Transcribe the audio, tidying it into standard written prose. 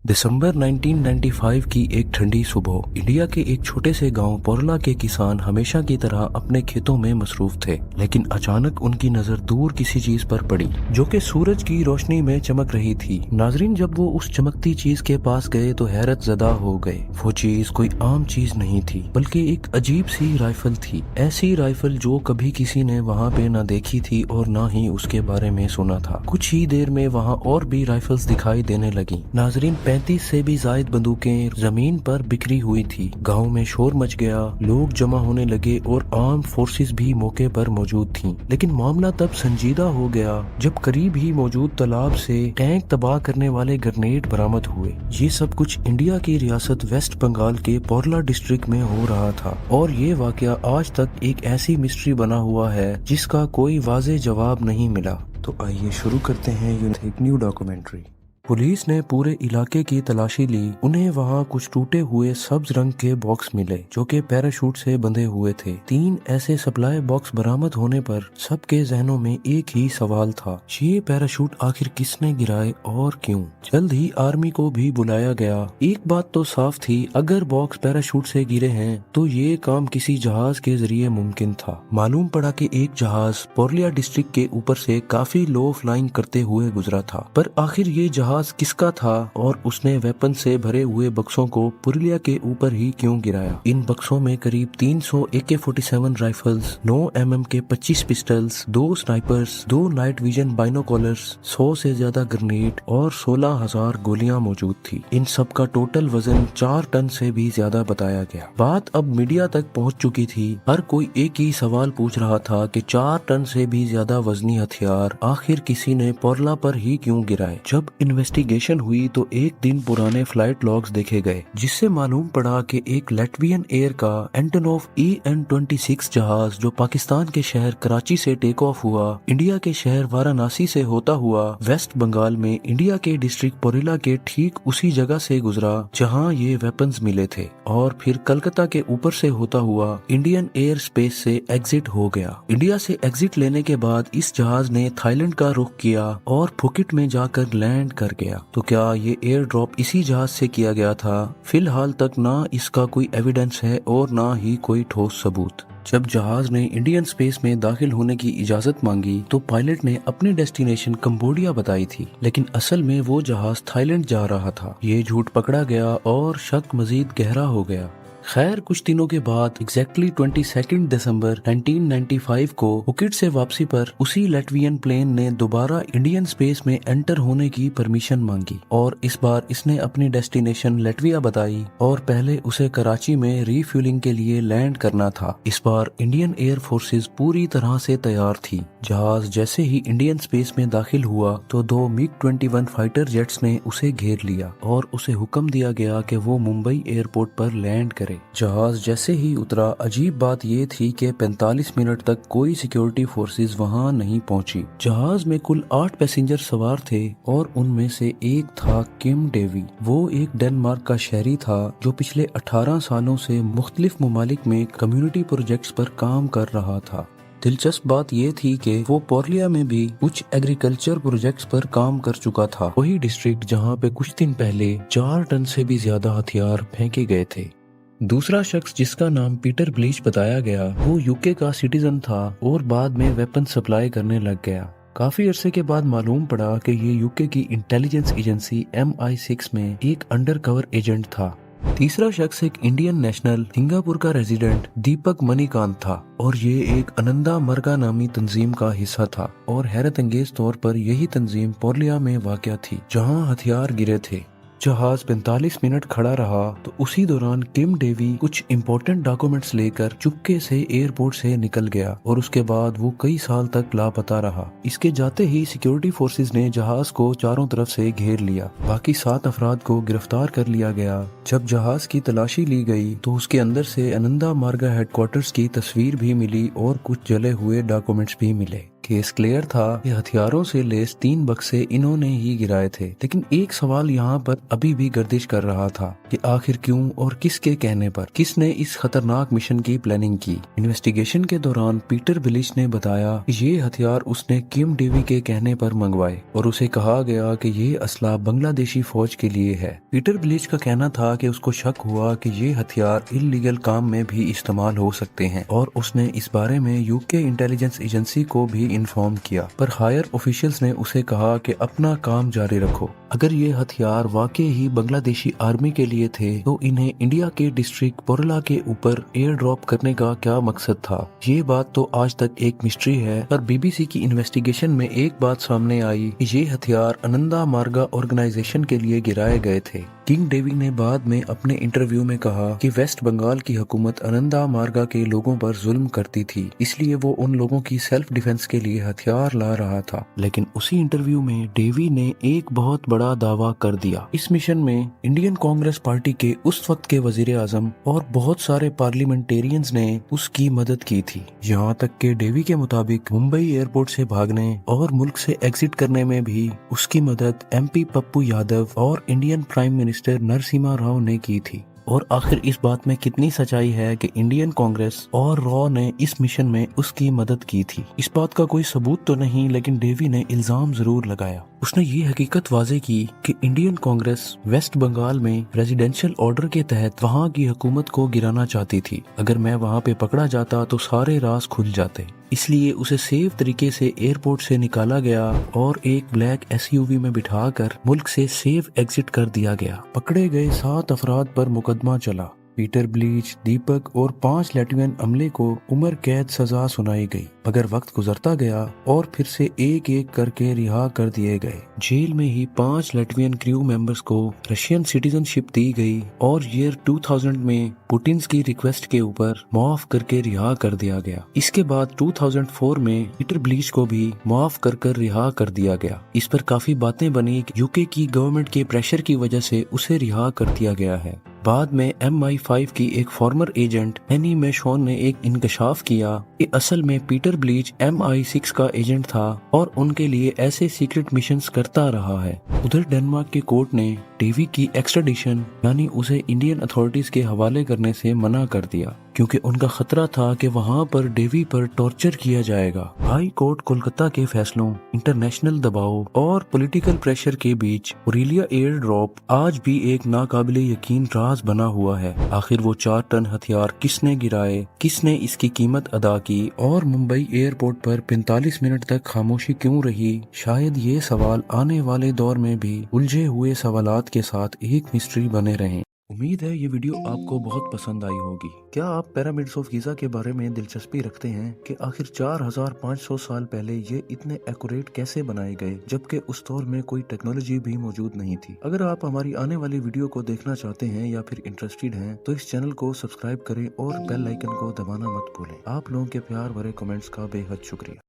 दिसंबर 1995 की एक ठंडी सुबह इंडिया के एक छोटे से गांव पोरला के किसान हमेशा की तरह अपने खेतों में मसरूफ थे, लेकिन अचानक उनकी नजर दूर किसी चीज पर पड़ी जो कि सूरज की रोशनी में चमक रही थी। नाजरीन, जब वो उस चमकती चीज के पास गए तो हैरत ज़दा हो गए। वो चीज कोई आम चीज नहीं थी, बल्कि एक अजीब सी राइफल थी। ऐसी राइफल जो कभी किसी ने वहाँ पे न देखी थी और न ही उसके बारे में सुना था। कुछ ही देर में वहाँ और भी राइफल्स दिखाई देने लगी। नाजरीन, 35 से भी जायद बंदूकें जमीन पर बिखरी हुई थी। गांव में शोर मच गया, लोग जमा होने लगे और आर्म्ड फोर्सेस भी मौके पर मौजूद थीं। लेकिन मामला तब संजीदा हो गया जब करीब ही मौजूद तालाब से टैंक तबाह करने वाले ग्रेनेड बरामद हुए। ये सब कुछ इंडिया की रियासत वेस्ट बंगाल के पोरला डिस्ट्रिक्ट में हो रहा था और ये वाकया आज तक एक ऐसी मिस्ट्री बना हुआ है जिसका कोई वाज़ेह जवाब नहीं मिला। तो आइए शुरू करते हैं एक न्यू डॉक्यूमेंट्री। पुलिस ने पूरे इलाके की तलाशी ली। उन्हें वहाँ कुछ टूटे हुए सब्ज रंग के बॉक्स मिले जो कि पैराशूट से बंधे हुए थे। 3 ऐसे सप्लाई बॉक्स बरामद होने पर सबके जहनों में एक ही सवाल था, ये पैराशूट आखिर किसने गिराए और क्यों? जल्द ही आर्मी को भी बुलाया गया। एक बात तो साफ थी, अगर बॉक्स पैराशूट से गिरे हैं तो ये काम किसी जहाज के जरिए मुमकिन था। मालूम पड़ा कि एक जहाज पोरलिया डिस्ट्रिक्ट के ऊपर से काफी लो फ्लाइंग करते हुए गुजरा था। पर आखिर ये जहाज किसका था और उसने वेपन से भरे हुए बक्सों को पुरलिया के ऊपर ही क्यों गिराया? इन बक्सों में करीब 300 AK-47 राइफल्स, 9 mm के 25 pistols, 2 snipers, 2 night vision binoculars, 100 से ज्यादा ग्रेनेड और 16,000 गोलियां मौजूद थी। इन सब का टोटल वजन 4 टन से भी ज्यादा बताया गया। बात अब मीडिया तक पहुंच चुकी थी। हर कोई एक ही सवाल पूछ रहा था कि 4 टन से भी ज्यादा वजनी हथियार आखिर किसी ने पोरला पर ही क्यों गिराए? जब इन्वेस्टिगेशन हुई तो एक दिन पुराने फ्लाइट लॉग्स देखे गए, जिससे मालूम पड़ा कि एक लैटवियन एयर का एंटोनोव EN-26 जहाज जो पाकिस्तान के शहर कराची से टेक ऑफ हुआ, इंडिया के शहर वाराणसी से होता हुआ वेस्ट बंगाल में इंडिया के डिस्ट्रिक्ट पोरला के ठीक उसी जगह से गुजरा जहां ये वेपन्स मिले थे, और फिर कलकत्ता के ऊपर से होता हुआ इंडियन एयर स्पेस से एग्जिट हो गया। इंडिया से एग्जिट लेने के बाद इस जहाज ने थाईलैंड का रुख किया और फुकेट में जाकर लैंड कर गया। तो क्या ये एयर ड्रॉप इसी जहाज से किया गया था? फिलहाल तक ना इसका कोई एविडेंस है और ना ही कोई ठोस सबूत। जब जहाज ने इंडियन स्पेस में दाखिल होने की इजाजत मांगी तो पायलट ने अपनी डेस्टिनेशन कंबोडिया बताई थी, लेकिन असल में वो जहाज थाईलैंड जा रहा था। ये झूठ पकड़ा गया और शक मजीद गहरा हो गया। खैर, कुछ दिनों के बाद एग्जैक्टली 22 दिसंबर 1995 को फुकेट से वापसी पर उसी लैटवियन प्लेन ने दोबारा इंडियन स्पेस में एंटर होने की परमिशन मांगी और इस बार इसने अपनी डेस्टिनेशन लैटविया बताई और पहले उसे कराची में रीफ्यूलिंग के लिए लैंड करना था। इस बार इंडियन एयर फोर्सेस पूरी तरह से तैयार थी। जहाज जैसे ही इंडियन स्पेस में दाखिल हुआ तो 2 MiG-21 फाइटर जेट्स ने उसे घेर लिया और उसे हुक्म दिया गया कि वो मुंबई एयरपोर्ट पर लैंड करे। जहाज जैसे ही उतरा, अजीब बात ये थी कि 45 मिनट तक कोई सिक्योरिटी फोर्सेस वहां नहीं पहुंची। जहाज में कुल 8 पैसेंजर सवार थे और उनमें से एक था किम डेवी। वो एक डेनमार्क का शहरी था जो पिछले 18 सालों से मुख्तलिफ ममालिक में कम्युनिटी प्रोजेक्ट्स पर काम कर रहा था। दिलचस्प बात ये थी कि वो पोरलिया में भी कुछ एग्रीकल्चर प्रोजेक्ट्स पर काम कर चुका था, वही डिस्ट्रिक्ट जहां पे कुछ दिन पहले 4 टन से भी ज्यादा हथियार फेंके गए थे। दूसरा शख्स जिसका नाम पीटर ब्लीच बताया गया, वो यूके का सिटीजन था और बाद में वेपन सप्लाई करने लग गया। काफी अरसे के बाद मालूम पड़ा कि ये यूके की इंटेलिजेंस एजेंसी MI6 में एक अंडरकवर एजेंट था। तीसरा शख्स एक इंडियन नेशनल सिंगापुर का रेजिडेंट दीपक मणिकांत था और ये एक अनंदा मरगा नामी तंजीम का हिस्सा था और हैरत अंगेज तौर पर यही तंजीम पोरलिया में वाक़या थी जहां हथियार गिरे थे। जहाज 45 मिनट खड़ा रहा तो उसी दौरान किम डेवी कुछ इम्पोर्टेंट डॉक्यूमेंट्स लेकर चुपके से एयरपोर्ट से निकल गया और उसके बाद वो कई साल तक लापता रहा। इसके जाते ही सिक्योरिटी फोर्सेस ने जहाज को चारों तरफ से घेर लिया। बाकी 7 अफराद को गिरफ्तार कर लिया गया। जब जहाज की तलाशी ली गई तो उसके अंदर से अनंदा मार्गा हेडक्वार्टर्स की तस्वीर भी मिली और कुछ जले हुए डॉक्यूमेंट्स भी मिले। केस क्लियर था कि हथियारों से लेस 3 बक्से इन्होंने ही गिराए थे, लेकिन एक सवाल यहाँ पर अभी भी गर्दिश कर रहा था कि आखिर क्यों और किसके कहने पर किसने इस खतरनाक मिशन की प्लानिंग की। इन्वेस्टिगेशन के दौरान पीटर बिलिच ने बताया कि ये हथियार उसने किम डेवी के कहने पर मंगवाए और उसे कहा गया कि ये असला बांग्लादेशी फौज के लिए है। पीटर बिलिच का कहना था कि उसको शक हुआ कि ये हथियार इल्लीगल काम में भी इस्तेमाल हो सकते हैं और उसने इस बारे में यूके इंटेलिजेंस एजेंसी को भी इन्फॉर्म किया, पर हायर ऑफिशियल्स ने उसे कहा कि अपना काम जारी रखो। अगर ये हथियार वाकई ही बांग्लादेशी आर्मी के लिए थे तो इन्हें इंडिया के डिस्ट्रिक्ट पोरला के ऊपर एयर ड्रॉप करने का क्या मकसद था, ये बात तो आज तक एक मिस्ट्री है। पर बीबीसी की इन्वेस्टिगेशन में एक बात सामने आई कि ये हथियार आनंदा मार्गा ऑर्गेनाइजेशन के लिए गिराए गए थे। किंग डेवी ने बाद में अपने इंटरव्यू में कहा कि वेस्ट बंगाल की हुकूमत आनंदा मार्गा के लोगों पर जुल्म करती थी, इसलिए वो उन लोगों की सेल्फ डिफेंस के लिए हथियार ला रहा था। लेकिन उसी इंटरव्यू में डेवी ने एक बहुत बड़ा दावा कर दिया। इस मिशन में इंडियन कांग्रेस पार्टी के उस वक्त के वजीर आजम और बहुत सारे पार्लियामेंटेरियंस ने उसकी मदद की थी। यहाँ तक के डेवी के मुताबिक मुंबई एयरपोर्ट से भागने और मुल्क से एग्जिट करने में भी उसकी मदद एमपी पप्पू यादव और Indian prime minister Narasimha Rao ने की थी। और आखिर इस बात में कितनी सच्चाई है कि इंडियन कांग्रेस और रॉ ने इस मिशन में उसकी मदद की थी, इस बात का कोई सबूत तो नहीं, लेकिन डेवी ने इल्जाम जरूर लगाया। उसने ये हकीकत वाजे की कि इंडियन कांग्रेस वेस्ट बंगाल में रेजिडेंशियल ऑर्डर के तहत वहाँ की हुकूमत को गिराना चाहती थी। अगर मैं वहाँ पे पकड़ा जाता तो सारे राज खुल जाते, इसलिए उसे सेफ तरीके से एयरपोर्ट से निकाला गया और एक ब्लैक एसयूवी में बिठाकर मुल्क से सेफ एग्जिट कर दिया गया। पकड़े गए 7 अफराद पर मुकदमा चला। पीटर बिलिच, दीपक और 5 लैटवियन अमले को उम्र कैद सजा सुनाई गई, मगर वक्त गुजरता गया और फिर से एक एक करके रिहा कर दिए गए। जेल में ही 5 लैटवियन क्रू मेंबर्स को रशियन सिटीजनशिप दी गई और ईयर 2000 में पुतिन की रिक्वेस्ट के ऊपर माफ करके रिहा कर दिया गया। इसके बाद 2004 में पीटर बिलिच को भी माफ कर रिहा कर दिया गया। इस पर काफी बातें बनी कि यूके की गवर्नमेंट के प्रेशर की वजह से उसे रिहा कर दिया गया है। बाद में MI5 की एक फॉर्मर एजेंट एनी मेशॉन ने एक इंकशाफ किया कि असल में पीटर बिलिच MI6 का एजेंट था और उनके लिए ऐसे सीक्रेट मिशंस करता रहा है। उधर डेनमार्क के कोर्ट ने डेवी की एक्सट्राडिशन यानी उसे इंडियन अथॉरिटीज के हवाले करने से मना कर दिया, क्योंकि उनका खतरा था कि वहाँ पर डेवी पर टॉर्चर किया जाएगा। हाई कोर्ट कोलकाता के फैसलों, इंटरनेशनल दबाव और पॉलिटिकल प्रेशर के बीच ओरेलिया एयर ड्रॉप आज भी एक नाकाबिले यकीन राज बना हुआ है। आखिर वो 4 टन हथियार किसने गिराए, किसने इसकी कीमत अदा की और मुंबई एयरपोर्ट पर 45 मिनट तक खामोशी क्यों रही? शायद ये सवाल आने वाले दौर में भी उलझे हुए सवालात के साथ एक मिस्ट्री बने रहें। उम्मीद है ये वीडियो आपको बहुत पसंद आई होगी। क्या आप पिरामिड्स ऑफ गीजा के बारे में दिलचस्पी रखते हैं कि आखिर 4500 साल पहले ये इतने एक्यूरेट कैसे बनाए गए, जबकि उस दौर में कोई टेक्नोलॉजी भी मौजूद नहीं थी? अगर आप हमारी आने वाली वीडियो को देखना चाहते हैं या फिर इंटरेस्टेड हैं तो इस चैनल को सब्सक्राइब करें और बेल आइकन को दबाना मत भूलें। आप लोगों के प्यार भरे कमेंट्स का बेहद शुक्रिया।